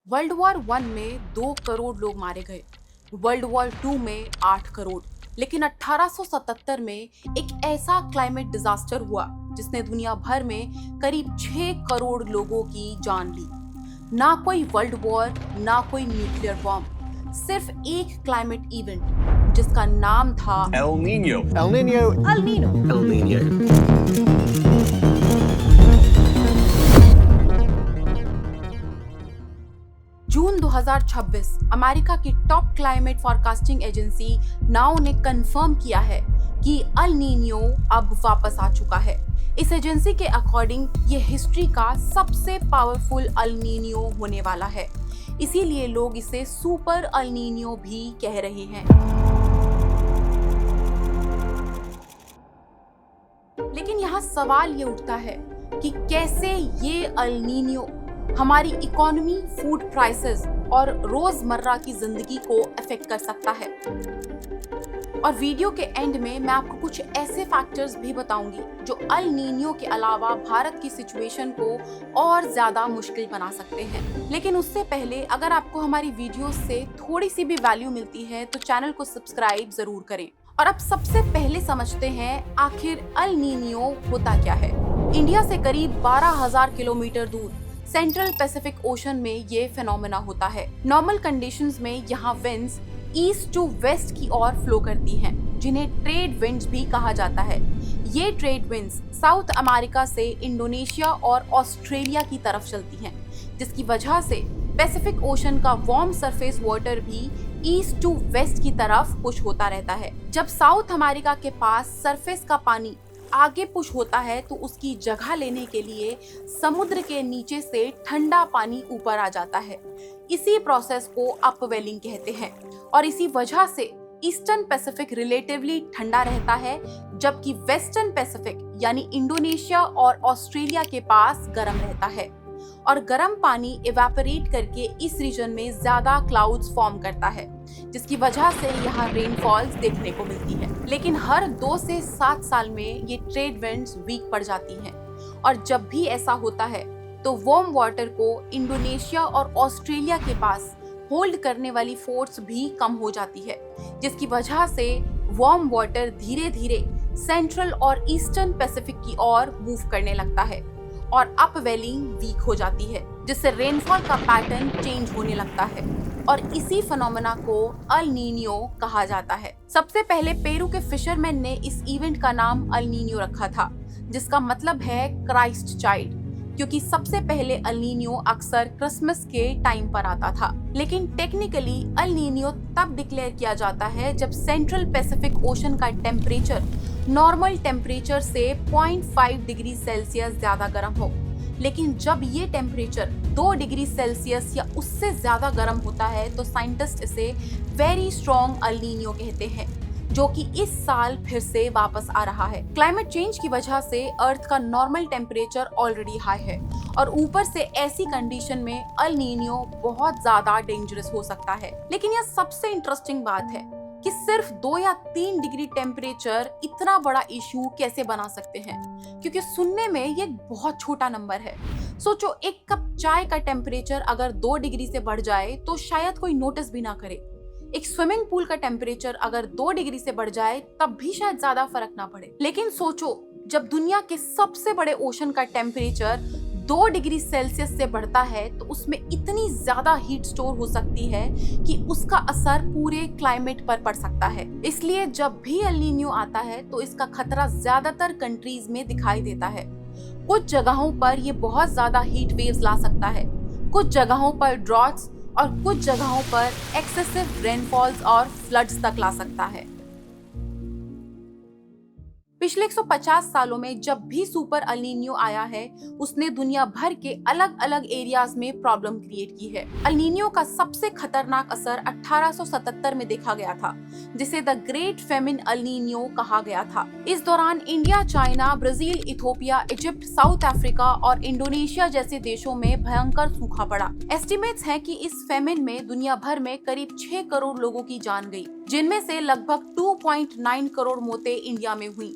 World war one में 2 करोड़ लोग मारे गए, वर्ल्ड वॉर टू में 8 करोड़। लेकिन 1877 में एक ऐसा क्लाइमेट डिजास्टर हुआ जिसने दुनिया भर में करीब 6 करोड़ लोगों की जान ली। ना कोई वर्ल्ड वॉर, ना कोई न्यूक्लियर बॉम्ब, सिर्फ एक क्लाइमेट इवेंट जिसका नाम था El Nino. El Nino. El Nino. El Nino. जून 2026। अमेरिका की top climate forecasting agency now ने कंफर्म किया है कि अल नीनियो अब वापस आ चुका है। इस एजेंसी के अकॉर्डिंग ये हिस्ट्री का सबसे पावरफुल अल नीनियो होने वाला है, इसीलिए लोग इसे सुपर अल नीनियो भी कह रहे हैं। लेकिन यहाँ सवाल ये उठता है कि कैसे ये अल नीनियो हमारी इकोनॉमी, फूड प्राइसेस और रोजमर्रा की जिंदगी को अफेक्ट कर सकता है। और वीडियो के एंड में मैं आपको कुछ ऐसे फैक्टर्स भी बताऊंगी जो अल नीनियो के अलावा भारत की सिचुएशन को और ज्यादा मुश्किल बना सकते हैं। लेकिन उससे पहले अगर आपको हमारी वीडियो से थोड़ी सी भी वैल्यू मिलती है तो चैनल को सब्सक्राइब जरूर करें। और अब सबसे पहले समझते हैं आखिर अल नीनियो होता क्या है। इंडिया से करीब 12,000 किलोमीटर दूर सेंट्रल पैसिफिक ओशन में ये फिनोमेना होता है। नॉर्मल कंडीशंस में यहाँ विंड्स ईस्ट टू वेस्ट की ओर फ्लो करती हैं, जिन्हें ट्रेड विंड्स भी कहा जाता है। ये ट्रेड विंड्स साउथ अमेरिका से इंडोनेशिया और ऑस्ट्रेलिया की तरफ चलती हैं, जिसकी वजह से पैसिफिक ओशन का वार्म सरफेस वाटर भी ईस्ट टू वेस्ट की तरफ पुश होता रहता है। जब साउथ अमेरिका के पास सरफेस का पानी आगे पुश होता है तो उसकी जगह लेने के लिए समुद्र के नीचे से ठंडा पानी ऊपर आ जाता है। इसी प्रोसेस को अपवेलिंग कहते हैं और इसी वजह से ईस्टर्न पैसिफिक रिलेटिवली ठंडा रहता है, जबकि वेस्टर्न पैसिफिक यानी इंडोनेशिया और ऑस्ट्रेलिया के पास गर्म रहता है। और गर्म पानी इवेपोरेट करके इस रीजन में ज्यादा क्लाउड्स फॉर्म करता है, जिसकी वजह से यहाँ रेनफॉल्स देखने को मिलती है। लेकिन हर 2 से 7 साल में ये ट्रेड विंड्स वीक पड़ जाती हैं और जब भी ऐसा होता है तो वार्म वाटर को इंडोनेशिया और ऑस्ट्रेलिया के पास होल्ड करने वाली फोर्स भी कम हो जाती है, जिसकी वजह से वार्म वाटर धीरे धीरे सेंट्रल और ईस्टर्न पैसिफिक की ओर मूव करने लगता है और अपवेलिंग वीक हो जाती है, जिससे रेनफॉल का पैटर्न चेंज होने लगता है और इसी फिनोमेना को अल नीनियो कहा जाता है। सबसे पहले पेरू के फिशरमैन ने इस इवेंट का नाम अल नीनियो रखा था, जिसका मतलब है क्राइस्ट चाइल्ड, क्योंकि सबसे पहले अल नीनियो अक्सर क्रिसमस के टाइम पर आता था। लेकिन टेक्निकली अल नीनियो तब डिक्लेयर किया जाता है जब सेंट्रल पैसिफिक ओशन का टेम्परेचर नॉर्मल टेम्परेचर से 0.5 डिग्री सेल्सियस ज्यादा गर्म हो। लेकिन जब ये टेम्परेचर 2 डिग्री सेल्सियस या उससे ज्यादा गर्म होता है तो साइंटिस्ट इसे वेरी स्ट्रॉन्ग अल नीनियो कहते हैं, जो कि इस साल फिर से वापस आ रहा है। क्लाइमेट चेंज की वजह से अर्थ का नॉर्मल टेम्परेचर ऑलरेडी हाई है और ऊपर से ऐसी कंडीशन में अल नीनियो बहुत ज्यादा डेंजरस हो सकता है। लेकिन यह सबसे इंटरेस्टिंग बात है कि सिर्फ 2 या 3 डिग्री टेम्परेचर इतना बड़ा इशू कैसे बना सकते हैं, क्योंकि सुनने में ये बहुत छोटा नंबर है। सोचो, एक कप चाय का टेम्परेचर अगर 2 डिग्री से बढ़ जाए तो शायद कोई नोटिस भी ना करे। एक स्विमिंग पूल का टेम्परेचर अगर 2 डिग्री से बढ़ जाए तब भी शायद ज्यादा फर्क ना पड़े। लेकिन सोचो, जब दुनिया के सबसे बड़े ओशन का टेम्परेचर 2 डिग्री सेल्सियस से बढ़ता है तो उसमें इतनी ज्यादा हीट स्टोर हो सकती है कि उसका असर पूरे क्लाइमेट पर पड़ सकता है। इसलिए जब भी एल नीनियो आता है तो इसका खतरा ज्यादातर कंट्रीज में दिखाई देता है। कुछ जगहों पर ये बहुत ज्यादा हीट वेव्स ला सकता है, कुछ जगहों पर ड्रॉट्स और कुछ जगहों पर एक्सेसिव रेनफॉल्स और फ्लड्स तक ला सकता है। पिछले 150 सालों में जब भी सुपर अल नीनियो आया है उसने दुनिया भर के अलग अलग एरियाज में प्रॉब्लम क्रिएट की है। अल नीनियो का सबसे खतरनाक असर 1877 में देखा गया था, जिसे the great famine El Nino कहा गया था। इस दौरान India, China, Brazil, Ethiopia, Egypt, South Africa और इंडोनेशिया जैसे देशों में भयंकर सूखा पड़ा। एस्टिमेट्स हैं कि इस फेमिन में दुनिया भर में करीब 6 करोड़ लोगों की जान गई, जिनमें से लगभग 2.9 करोड़ मौतें इंडिया में हुई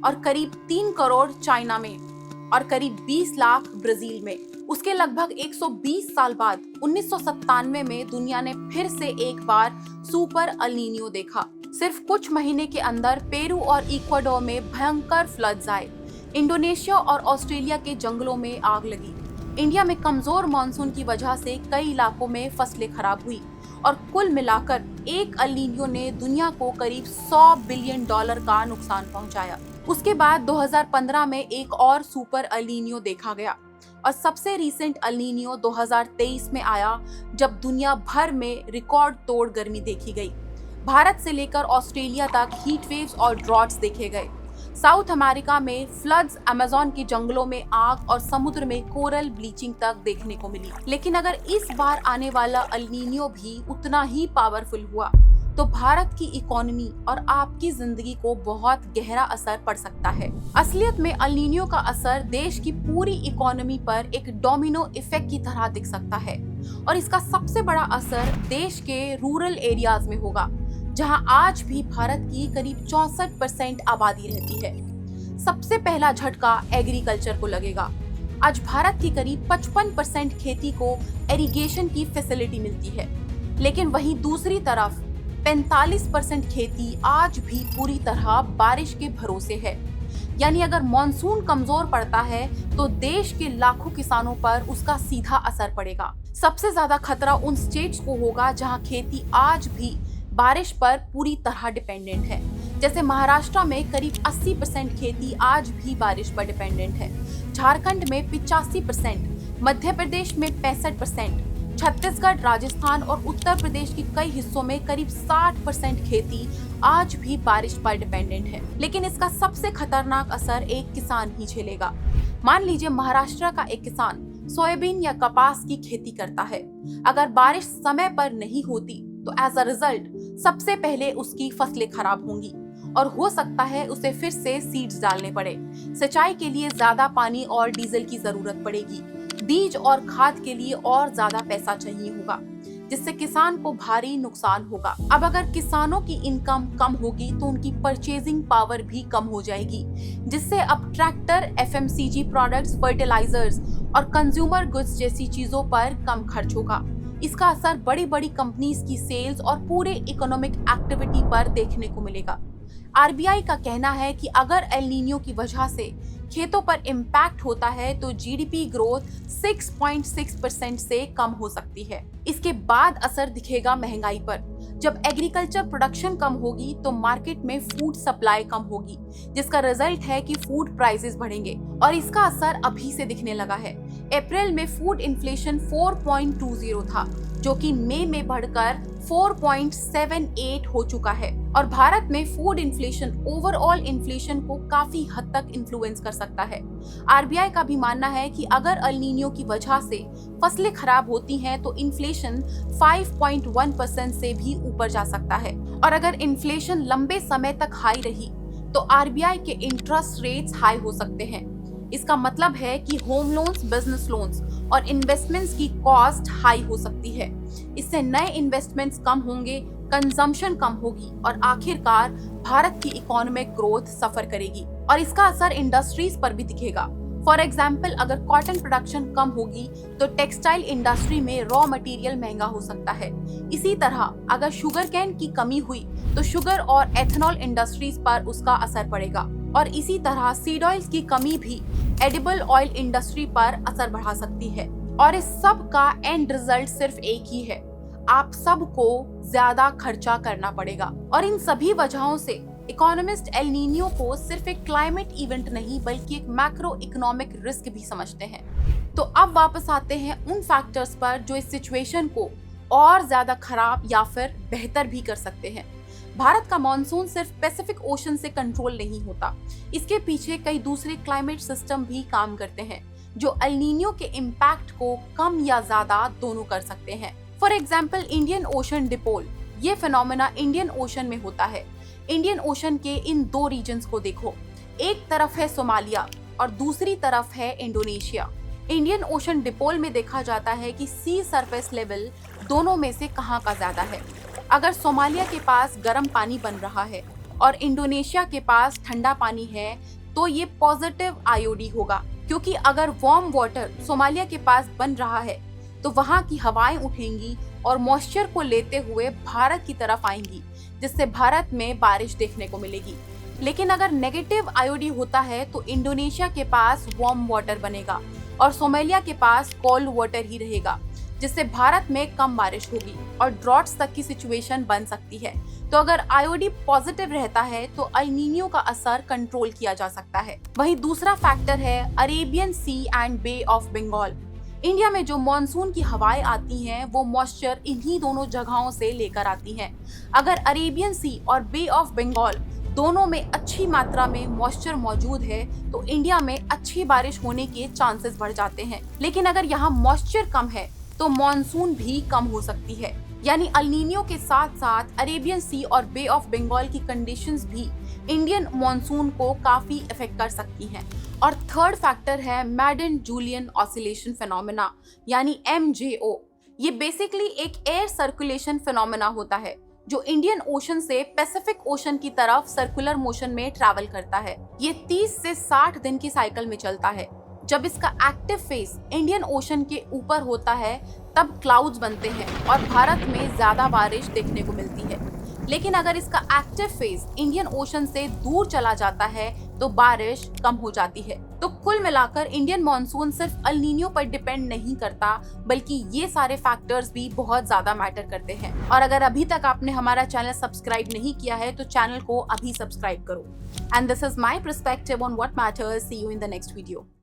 और करीब 3 करोड़ चाइना में और करीब 20 लाख ब्राजील में। उसके लगभग 120 साल बाद 1997 में दुनिया ने फिर से एक बार सुपर अल नीनियो देखा। सिर्फ कुछ महीने के अंदर पेरू और इक्वाडोर में भयंकर फ्लड्स आए। इंडोनेशिया और ऑस्ट्रेलिया के जंगलों में आग लगी। इंडिया में कमजोर मानसून की वजह से कई इलाकों में फसलें खराब हुई और कुल मिलाकर एक अल नीनियो ने दुनिया को करीब $100 बिलियन का नुकसान पहुंचाया। उसके बाद 2015 में एक और सुपर अल नीनियो देखा गया और सबसे रीसेंट अल नीनियो 2023 में आया, जब दुनिया भर में रिकॉर्ड तोड़ गर्मी देखी गई। भारत से लेकर ऑस्ट्रेलिया तक हीट वेव्स और ड्रॉट्स देखे गए। साउथ अमेरिका में फ्लड्स, अमेज़न के जंगलों में आग और समुद्र में कोरल ब्लीचिंग तक देखने को मिली। लेकिन अगर इस बार आने वाला अल नीनियो भी उतना ही पावरफुल हुआ तो भारत की इकोनॉमी और आपकी जिंदगी को बहुत गहरा असर पड़ सकता है। असलियत में अल नीनियो का असर देश की पूरी इकोनॉमी पर एक डोमिनो इफेक्ट की तरह दिख सकता है और इसका सबसे बड़ा असर देश के रूरल एरियाज में होगा, जहां आज भी भारत की करीब 64% आबादी रहती है। सबसे पहला झटका एग्रीकल्चर को लगेगा। आज भारत की करीब 55% खेती को इरिगेशन की फैसिलिटी मिलती है, लेकिन वहीं दूसरी तरफ 45% खेती आज भी पूरी तरह बारिश के भरोसे है। यानी अगर मॉनसून कमजोर पड़ता है तो देश के लाखों किसानों पर उसका सीधा असर पड़ेगा। सबसे ज्यादा खतरा उन स्टेट्स को होगा जहां खेती आज भी बारिश पर पूरी तरह डिपेंडेंट है। जैसे महाराष्ट्र में करीब 80% खेती आज भी बारिश पर डिपेंडेंट है, झारखंड में 85%, मध्य प्रदेश में 65%, छत्तीसगढ़, राजस्थान और उत्तर प्रदेश के कई हिस्सों में करीब 60% खेती आज भी बारिश पर डिपेंडेंट है। लेकिन इसका सबसे खतरनाक असर एक किसान ही झेलेगा। मान लीजिए महाराष्ट्र का एक किसान सोयाबीन या कपास की खेती करता है। अगर बारिश समय पर नहीं होती तो एज अ रिजल्ट सबसे पहले उसकी फसलें खराब होंगी और हो सकता है उसे फिर से सीड्स डालने पड़े। सिंचाई के लिए ज्यादा पानी और डीजल की जरूरत पड़ेगी। बीज और खाद के लिए और ज्यादा पैसा चाहिए होगा, जिससे किसान को भारी नुकसान होगा। अब अगर किसानों की इनकम कम होगी तो उनकी परचेजिंग पावर भी कम हो जाएगी, जिससे अब ट्रैक्टर, एफएमसीजी प्रोडक्ट्स, फर्टिलाइजर्स और कंज्यूमर गुड्स जैसी चीजों पर कम खर्च होगा। इसका असर बड़ी बड़ी कंपनीज की सेल्स और पूरे इकोनॉमिक एक्टिविटी पर देखने को मिलेगा। आरबीआई का कहना है कि अगर एल नीनियो की वजह से खेतों पर इम्पैक्ट होता है तो जीडीपी ग्रोथ 6.6% से कम हो सकती है। इसके बाद असर दिखेगा महंगाई पर। जब एग्रीकल्चर प्रोडक्शन कम होगी तो मार्केट में फूड सप्लाई कम होगी, जिसका रिजल्ट है कि फूड प्राइसेस बढ़ेंगे और इसका असर अभी से दिखने लगा है। अप्रैल में फूड इन्फ्लेशन 4.20 था, जो कि मई में बढ़कर 4.78 हो चुका है और भारत में फूड इन्फ्लेशन ओवरऑल इन्फ्लेशन को काफी हद तक इन्फ्लुएंस कर सकता है। आरबीआई का भी मानना है कि अगर अल नीनियो की वजह से फसलें खराब होती हैं तो इन्फ्लेशन 5.1% से भी ऊपर जा सकता है और अगर इन्फ्लेशन लंबे समय तक हाई रही तो आरबीआई के इंटरेस्ट रेट्स हाई हो सकते हैं। इसका मतलब है कि होम लोन्स, बिजनेस लोन्स और इन्वेस्टमेंट्स की कॉस्ट हाई हो सकती है। इससे नए इन्वेस्टमेंट्स कम होंगे, कंजम्पशन कम होगी और आखिरकार भारत की इकोनॉमिक ग्रोथ सफर करेगी और इसका असर इंडस्ट्रीज पर भी दिखेगा। फॉर एग्जाम्पल, अगर कॉटन प्रोडक्शन कम होगी तो टेक्सटाइल इंडस्ट्री में रॉ मटेरियल महंगा हो सकता है। इसी तरह अगर शुगर कैन की कमी हुई तो शुगर और एथेनॉल इंडस्ट्रीज पर उसका असर पड़ेगा और इसी तरह सीड ऑयल्स की कमी भी एडिबल ऑयल इंडस्ट्री पर असर बढ़ा सकती है। और इस सब का एंड रिजल्ट सिर्फ एक ही है, आप सबको ज्यादा खर्चा करना पड़ेगा। और इन सभी वजहों से इकोनॉमिस्ट एल नीनियो को सिर्फ एक क्लाइमेट इवेंट नहीं बल्कि एक मैक्रो इकोनॉमिक रिस्क भी समझते हैं। तो अब वापस आते हैं उन फैक्टर्स पर जो इस सिचुएशन को और ज्यादा खराब या फिर बेहतर भी कर सकते हैं। भारत का मॉनसून सिर्फ पैसिफिक ओशन से कंट्रोल नहीं होता, इसके पीछे कई दूसरे क्लाइमेट सिस्टम भी काम करते हैं जो एल नीनियो के इम्पैक्ट को कम या ज्यादा दोनों कर सकते हैं। For example, Indian ocean dipole, ये फिनोमेना इंडियन ओशन में होता है। इंडियन ओशन के इन दो रीजन्स को देखो, एक तरफ है सोमालिया और दूसरी तरफ है इंडोनेशिया। इंडियन ओशन डिपोल में देखा जाता है कि सी सरफेस लेवल दोनों में से कहाँ का ज्यादा है। अगर सोमालिया के पास गर्म पानी बन रहा है और इंडोनेशिया के पास ठंडा पानी है तो ये पॉजिटिव आईओडी होगा, क्योंकि अगर वार्म वाटर सोमालिया के पास बन रहा है तो वहां की हवाएं उठेंगी और मॉइस्चर को लेते हुए भारत की तरफ आएंगी, जिससे भारत में बारिश देखने को मिलेगी। लेकिन अगर नेगेटिव आईओडी होता है तो इंडोनेशिया के पास वार्म वाटर बनेगा और सोमालिया के पास कोल्ड वाटर ही रहेगा, जिससे भारत में कम बारिश होगी और ड्रॉट्स तक की सिचुएशन बन सकती है। तो अगर आईओडी पॉजिटिव रहता है तो अल नीनियो का असर कंट्रोल किया जा सकता है। वहीं दूसरा फैक्टर है Arabian Sea and Bay of Bengal. India में जो मॉनसून की हवाएं आती हैं वो मॉइस्चर इन्हीं दोनों जगहों से लेकर आती हैं। अगर अरेबियन सी और बे ऑफ बंगाल दोनों में अच्छी मात्रा में मॉइस्चर मौजूद है तो इंडिया में अच्छी बारिश होने के चांसेस बढ़ जाते हैं। लेकिन अगर यहाँ मॉइस्चर कम है तो मॉनसून भी कम हो सकती है। यानी अल नीनियो के साथ साथ अरेबियन सी और बे ऑफ बंगाल की कंडीशंस भी इंडियन मॉनसून को काफी इफेक्ट कर सकती हैं। और थर्ड फैक्टर है मैडन जूलियन ऑसिलेशन फिनोमेना यानी MJO। ये बेसिकली एक एयर सर्कुलेशन फिनोमेना होता है जो इंडियन ओशन से पैसिफिक ओशन की तरफ सर्कुलर मोशन में ट्रैवल करता है। ये 30 से 60 दिन की साइकिल में चलता है। जब इसका एक्टिव फेज इंडियन ओशन के ऊपर होता है तब क्लाउड्स बनते हैं और भारत में ज्यादा बारिश देखने को मिलती है। लेकिन अगर इसका एक्टिव फेज इंडियन ओशन से दूर चला जाता है तो बारिश कम हो जाती है। तो कुल मिलाकर इंडियन मॉनसून सिर्फ अल नीनियो पर डिपेंड नहीं करता, बल्कि ये सारे फैक्टर्स भी बहुत ज्यादा मैटर करते हैं। और अगर अभी तक आपने हमारा चैनल सब्सक्राइब नहीं किया है तो चैनल को अभी सब्सक्राइब करो। And this is my perspective on what matters. See you in the next video.